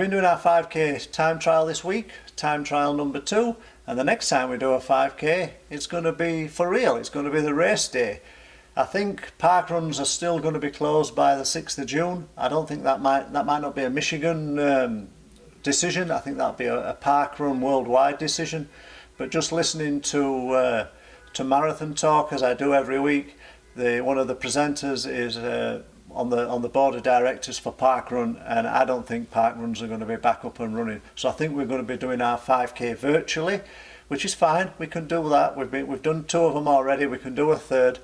been doing our 5k time trial this week, time trial number 2, and the next time we do a 5k, it's going to be for real, it's going to be the race day. I think park runs are still going to be closed by the 6th of June. I don't think that might not be a Michigan decision. I think that'll be a park run worldwide decision. But just listening to Marathon Talk, as I do every week, one of the presenters is on the board of directors for parkrun, and I don't think parkruns are going to be back up and running. So I think we're going to be doing our 5k virtually, which is fine. We can do that. We've done 2 of them already. We can do a 3rd,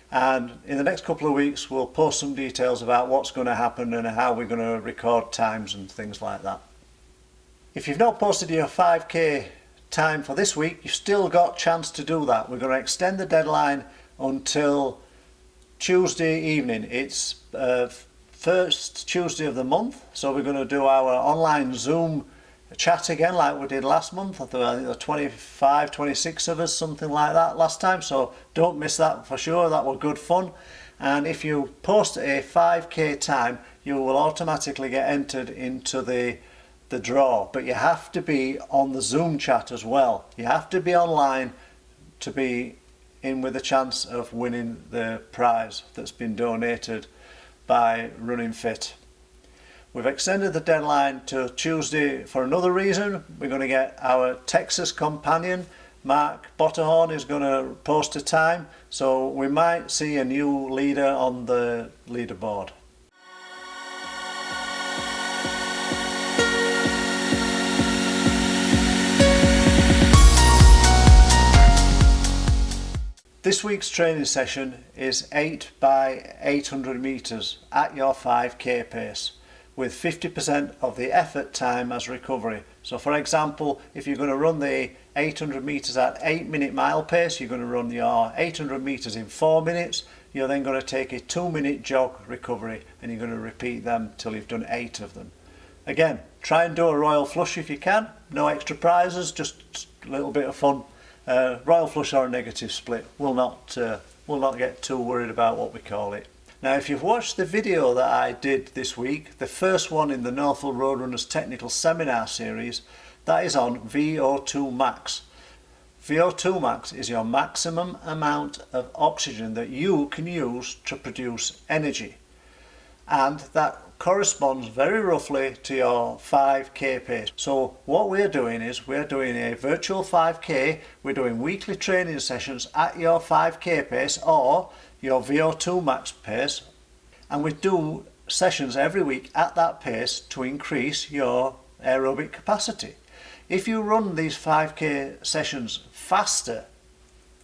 and in the next couple of weeks we'll post some details about what's going to happen and how we're going to record times and things like that. If you've not posted your 5k time for this week, you've still got a chance to do that. We're going to extend the deadline until Tuesday evening. It's first Tuesday of the month, so we're going to do our online Zoom chat again like we did last month. I think 25, 26 of us, something like that last time, so don't miss that for sure. That was good fun. And if you post a 5k time, you will automatically get entered into the draw, but you have to be on the Zoom chat as well. You have to be online to be in with a chance of winning the prize that's been donated by Running Fit. We've extended the deadline to Tuesday for another reason. We're going to get our Texas companion, Mark Botterhorn, is going to post a time, so we might see a new leader on the leaderboard. This week's training session is 8 by 800 metres at your 5k pace, with 50% of the effort time as recovery. So for example, if you're going to run the 800 metres at 8-minute mile pace, you're going to run your 800 metres in 4 minutes, you're then going to take a 2-minute jog recovery, and you're going to repeat them till you've done 8 of them. Again, try and do a royal flush if you can, no extra prizes, just a little bit of fun. Royal flush or a negative split, we'll not get too worried about what we call it. Now, if you've watched the video that I did this week, the first one in the Northville Roadrunners Technical Seminar Series, that is on VO2Max. VO2Max is your maximum amount of oxygen that you can use to produce energy, and that corresponds very roughly to your 5k pace. So what we're doing is we're doing a virtual 5k, we're doing weekly training sessions at your 5k pace or your VO2 max pace, and we do sessions every week at that pace to increase your aerobic capacity. If you run these 5k sessions faster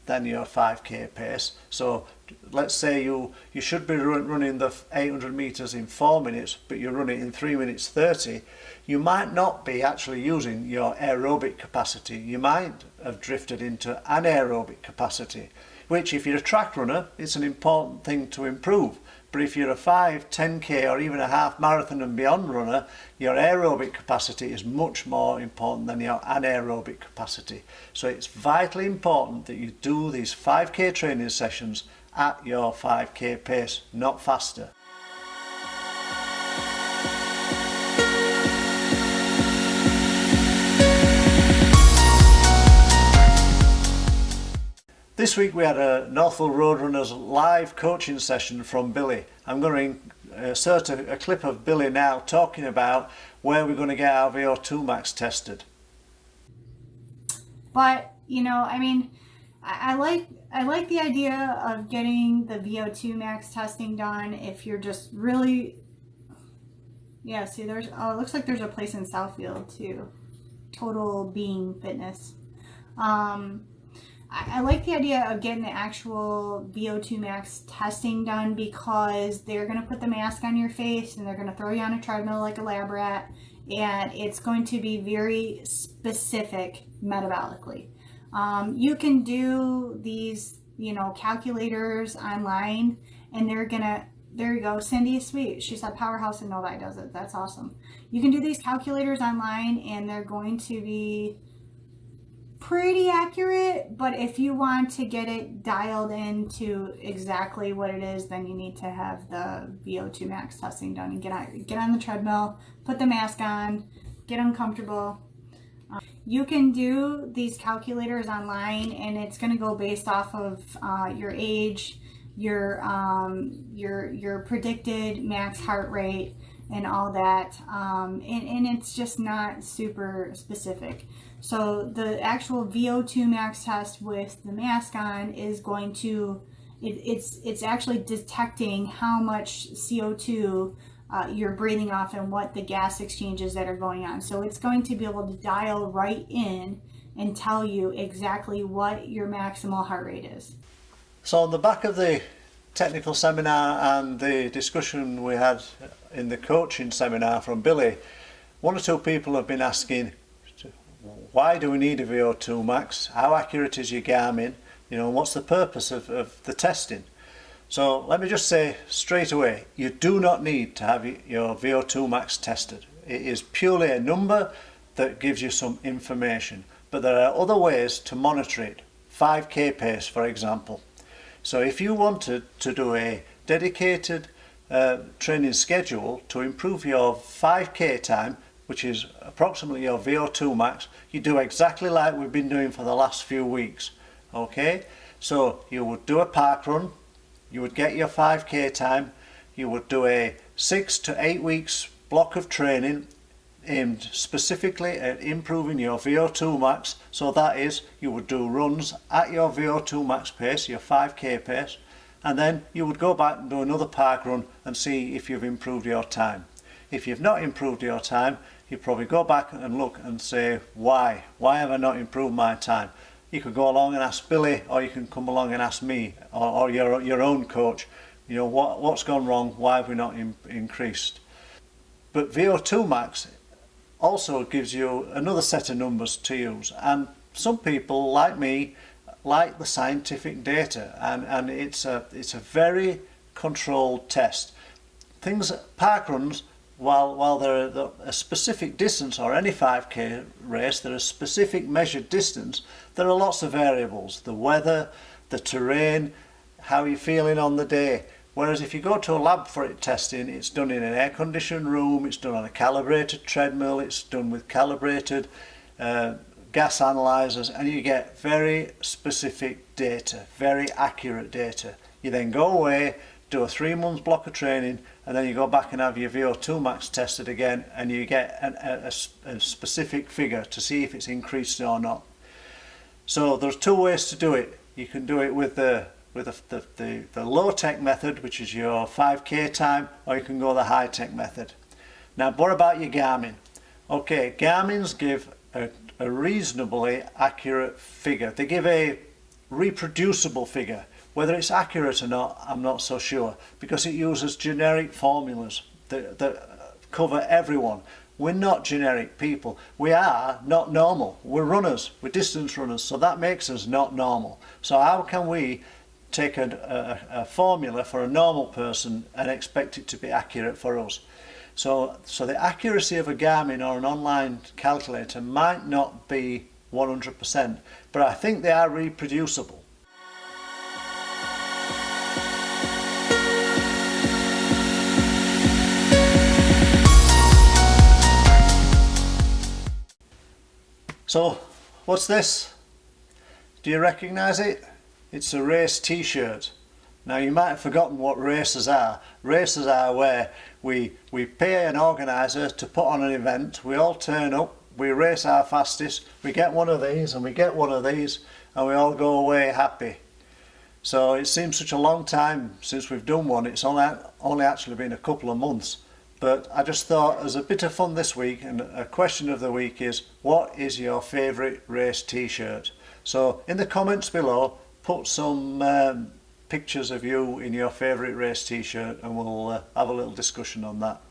than your 5k pace, so let's say you should be running the 800 meters in 4 minutes, but you run it in 3 minutes 30, you might not be actually using your aerobic capacity. You might have drifted into anaerobic capacity, which if you're a track runner, it's an important thing to improve. But if you're a 5, 10k or even a half marathon and beyond runner, your aerobic capacity is much more important than your anaerobic capacity. So it's vitally important that you do these 5k training sessions at your 5k pace, not faster. This week we had a Northville Roadrunners live coaching session from Billy. I'm going to insert a clip of Billy now talking about where we're going to get our VO2 max tested. But I mean, I like the idea of getting the VO2 max testing done if you're just really, yeah, see it looks like there's a place in Southfield too, Total Being Fitness. I like the idea of getting the actual VO2 max testing done because they're going to put the mask on your face and they're going to throw you on a treadmill like a lab rat, and it's going to be very specific metabolically. You can do these, calculators online, and they're going to, there you go, Cindy is sweet. She said Powerhouse in Novi does it. That's awesome. You can do these calculators online, and they're going to be pretty accurate, but if you want to get it dialed into exactly what it is, then you need to have the VO2Max testing done and get on the treadmill, put the mask on, get uncomfortable. You can do these calculators online, and it's going to go based off of your age, your predicted max heart rate, and all that, and it's just not super specific. So the actual VO2Max test with the mask on is going to, it's actually detecting how much CO2 you're breathing off and what the gas exchanges that are going on. So it's going to be able to dial right in and tell you exactly what your maximal heart rate is. So on the back of the technical seminar and the discussion we had in the coaching seminar from Billy, one or two people have been asking, why do we need a VO2Max? How accurate is your Garmin? You know, what's the purpose of the testing? So let me just say straight away, you do not need to have your VO2Max tested. It is purely a number that gives you some information, but there are other ways to monitor it. 5k pace, for example. So if you wanted to do a dedicated training schedule to improve your 5k time, which is approximately your VO2Max, you do exactly like we've been doing for the last few weeks. Okay, so you would do a park run, you would get your 5k time, you would do a 6 to 8 weeks block of training aimed specifically at improving your VO2Max. So that is, you would do runs at your VO2Max pace, your 5k pace, and then you would go back and do another park run and see if you've improved your time. If you've not improved your time, you probably go back and look and say, why have I not improved my time? You could go along and ask Billy, or you can come along and ask me, or your own coach, you know, what's gone wrong, why have we not increased? But VO2Max also gives you another set of numbers to use, and some people like me like the scientific data, and it's a very controlled test. Park runs, while they're a specific distance, or any 5k race, they're a specific measured distance, there are lots of variables: the weather, the terrain, how you're feeling on the day. Whereas if you go to a lab for it testing, it's done in an air-conditioned room, it's done on a calibrated treadmill, it's done with calibrated gas analyzers, and you get very specific data, very accurate data. You then go away, do a 3 month block of training, and then you go back and have your VO2Max tested again, and you get a specific figure to see if it's increased or not. So there's two ways to do it. You can do it with the low-tech method, which is your 5k time, or you can go the high-tech method. Now, what about your Garmin? Okay, Garmin's give a reasonably accurate figure. They give a reproducible figure. Whether it's accurate or not, I'm not so sure, because it uses generic formulas that cover everyone. We're not generic people. We are not normal. We're runners. We're distance runners. So that makes us not normal. So how can we take a formula for a normal person and expect it to be accurate for us? So the accuracy of a Garmin or an online calculator might not be 100%, but I think they are reproducible. So, what's this? Do you recognise it? It's a race t-shirt. Now, you might have forgotten what races are. Races are where we pay an organiser to put on an event, we all turn up, we race our fastest, we get one of these and we get one of these, and we all go away happy. So it seems such a long time since we've done one. It's only actually been a couple of months. But I just thought, as a bit of fun this week, and a question of the week is, what is your favourite race t-shirt? So in the comments below, put some pictures of you in your favourite race t-shirt, and we'll have a little discussion on that.